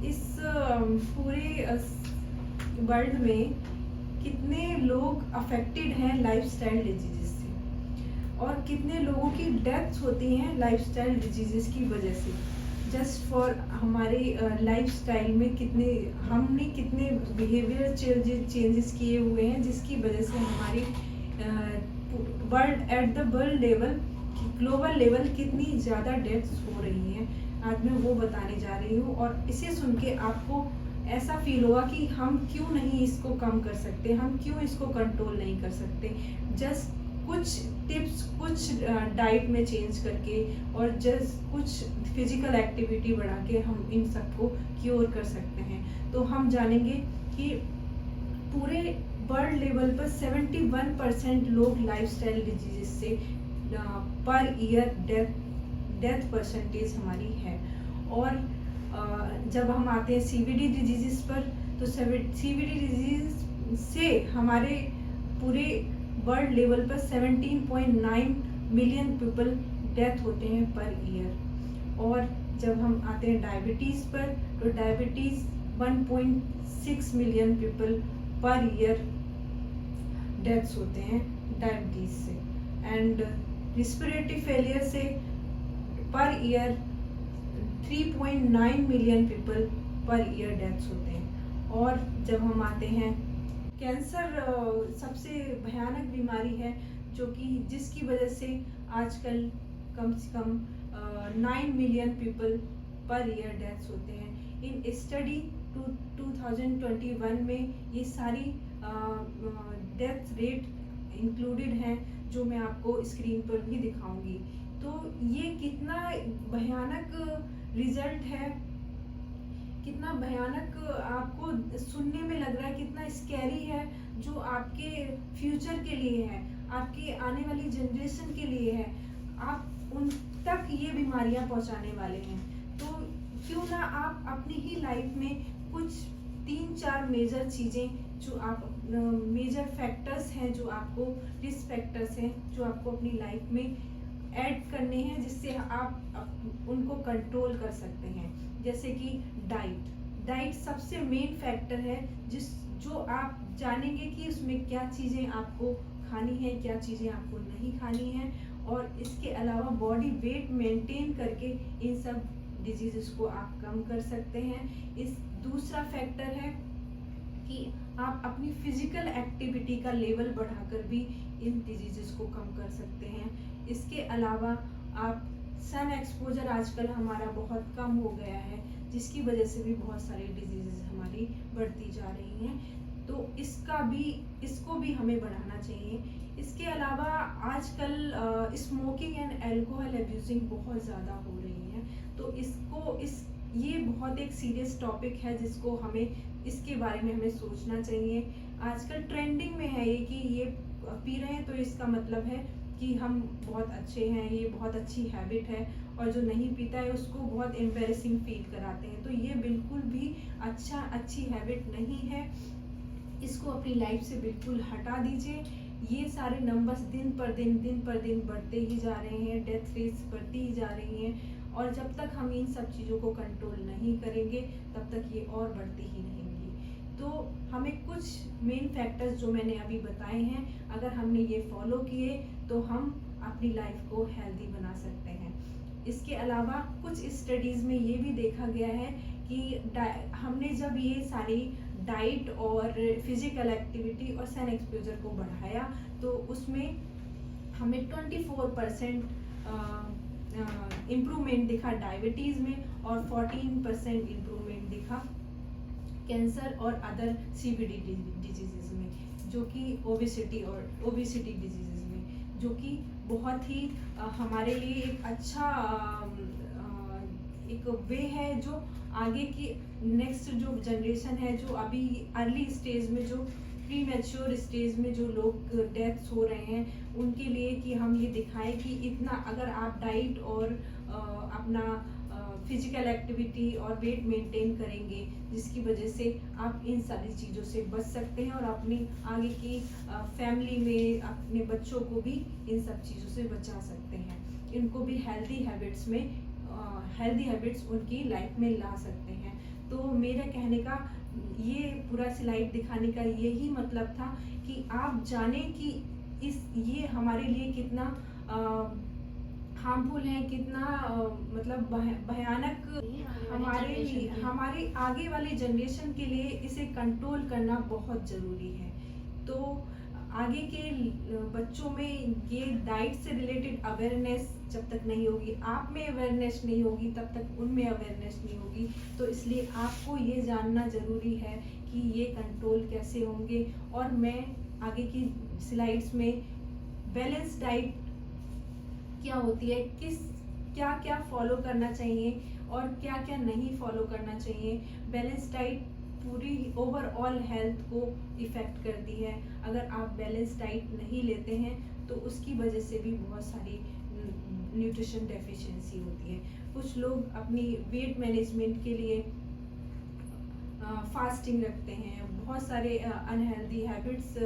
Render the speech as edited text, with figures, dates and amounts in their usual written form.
इस पूरे वर्ल्ड में कितने लोग अफेक्टेड हैं लाइफस्टाइल डिजीजेस से, और कितने लोगों की डेथ्स होती हैं लाइफस्टाइल डिजीजेस की वजह से। जस्ट फॉर हमारे लाइफस्टाइल में हमने कितने बिहेवियर चेंजेस किए हुए हैं, जिसकी वजह से हमारी वर्ल्ड लेवल, ग्लोबल लेवल कितनी ज़्यादा डेथ्स हो रही हैं। आज मैं वो बताने जा रही हूँ, और इसे सुन के आपको ऐसा फील होगा कि हम क्यों नहीं इसको कम कर सकते, हम क्यों इसको कंट्रोल नहीं कर सकते। जस्ट कुछ टिप्स, कुछ डाइट में चेंज करके, और जस्ट कुछ फिजिकल एक्टिविटी बढ़ा के हम इन सबको क्योर कर सकते हैं। तो हम जानेंगे कि पूरे वर्ल्ड लेवल पर 71% लोग लाइफस्टाइल डिजीज से पर ईयर डेथ परसेंटेज हमारी है। और जब हम आते हैं सीवीडी डिजीज़ पर, तो सीवीडी डिजीज से हमारे पूरे वर्ल्ड लेवल पर 17.9 मिलियन पीपल डेथ होते हैं पर ईयर। और जब हम आते हैं डायबिटीज़ पर, तो diabetes 1.6 million people per year deaths होते हैं डायबिटीज़ से। एंड रिस्पिरेटरी फेलियर से per year 3.9 million people per year deaths होते हैं। और जब हम आते हैं कैंसर, सबसे भयानक बीमारी है जिसकी वजह से आजकल कम से कम 9 million people per year deaths होते हैं। इन स्टडी 2021 में ये सारी डेथ रेट इंक्लूडेड हैं, जो मैं आपको स्क्रीन पर भी दिखाऊंगी। तो ये कितना भयानक रिजल्ट है, कितना भयानक आपको सुनने में लग रहा है, कितना स्कैरी है, जो आपके फ्यूचर के लिए है, आपके आने वाली जनरेशन के लिए है। आप उन तक ये बीमारियां पहुंचाने वाले हैं। तो क्यों ना आप अपनी ही लाइफ में कुछ 3-4 मेजर चीज़ें, जो आप मेजर फैक्टर्स हैं, जो आपको रिस्क फैक्टर्स हैं, जो आपको अपनी लाइफ में ऐड करने हैं, जिससे आप उनको कंट्रोल कर सकते हैं। जैसे कि डाइट सबसे मेन फैक्टर है, जो आप जानेंगे कि उसमें क्या चीज़ें आपको खानी है, क्या चीज़ें आपको नहीं खानी है। और इसके अलावा बॉडी वेट मेंटेन करके इन सब डिजीज़ को आप कम कर सकते हैं। इस दूसरा फैक्टर है कि आप अपनी फिजिकल एक्टिविटी का लेवल बढ़ाकर भी इन डिजीज़ को कम कर सकते हैं। इसके अलावा आप सन एक्सपोजर आजकल हमारा बहुत कम हो गया है, जिसकी वजह से भी बहुत सारी डिजीज़ हमारी बढ़ती जा रही हैं। तो इसको भी हमें बढ़ाना चाहिए। इसके अलावा आजकल स्मोकिंग एंड अल्कोहल अब्यूजिंग बहुत ज़्यादा हो रही है। तो ये बहुत एक सीरियस टॉपिक है, जिसको इसके बारे में हमें सोचना चाहिए। आजकल ट्रेंडिंग में है ये कि ये पी रहे हैं तो इसका मतलब है कि हम बहुत अच्छे हैं, ये बहुत अच्छी हैबिट है। और जो नहीं पीता है उसको बहुत एम्बैरेसिंग फील कराते हैं। तो ये बिल्कुल भी अच्छी हैबिट नहीं है। इसको अपनी लाइफ से बिल्कुल हटा दीजिए। ये सारे नंबर्स दिन पर दिन बढ़ते ही जा रहे हैं, डेथ रेट्स बढ़ती ही जा रही हैं। और जब तक हम इन सब चीज़ों को कंट्रोल नहीं करेंगे, तब तक ये और बढ़ती ही रहेंगी। तो हमें कुछ मेन फैक्टर्स जो मैंने अभी बताए हैं, अगर हमने ये फॉलो किए तो हम अपनी लाइफ को हेल्दी बना सकते हैं। इसके अलावा कुछ स्टडीज़ में ये भी देखा गया है कि हमने जब ये सारी डाइट और फिजिकल एक्टिविटी और सन एक्सपोजर को बढ़ाया, तो उसमें हमें 24% इम्प्रूवमेंट दिखा डायबिटीज़ में, और 14% इम्प्रूवमेंट दिखा कैंसर और अदर सीवीडी डिजीज़ में, जो कि ओबेसिटी डिजीज़ में, जो कि बहुत ही हमारे लिए एक अच्छा एक वे है, जो आगे की नेक्स्ट जो जनरेशन है, जो अभी अर्ली स्टेज में, जो प्री मैच्योर स्टेज में जो लोग डेथ्स हो रहे हैं, उनके लिए कि हम ये दिखाएं कि इतना अगर आप डाइट और अपना फिजिकल एक्टिविटी और वेट मेंटेन करेंगे, जिसकी वजह से आप इन सारी चीज़ों से बच सकते हैं, और अपनी आगे की फैमिली में अपने बच्चों को भी इन सब चीज़ों से बचा सकते हैं। इनको भी हेल्दी हैबिट्स में हेल्दी हैबिट्स उनकी लाइफ में ला सकते हैं। तो मेरा कहने का ये पूरा स्लाइड दिखाने का यही मतलब था कि आप जानें कि ये हमारे लिए कितना हार्मफुल है, कितना मतलब भयानक हमारे आगे वाले जनरेशन के लिए इसे कंट्रोल करना बहुत ज़रूरी है। तो आगे के बच्चों में ये डाइट से रिलेटेड अवेयरनेस जब तक नहीं होगी, आप में अवेयरनेस नहीं होगी, तब तक उनमें अवेयरनेस नहीं होगी। तो इसलिए आपको ये जानना ज़रूरी है कि ये कंट्रोल कैसे होंगे। और मैं आगे की स्लाइड्स में बैलेंस डाइट क्या होती है, क्या क्या फॉलो करना चाहिए और क्या क्या नहीं फॉलो करना चाहिए। बैलेंस डाइट पूरी ओवरऑल हेल्थ को इफ़ेक्ट करती है। अगर आप बैलेंस डाइट नहीं लेते हैं तो उसकी वजह से भी बहुत सारी न्यूट्रिशन डेफिशिएंसी होती है। कुछ लोग अपनी वेट मैनेजमेंट के लिए फास्टिंग रखते हैं, बहुत सारे अनहेल्दी हैबिट्स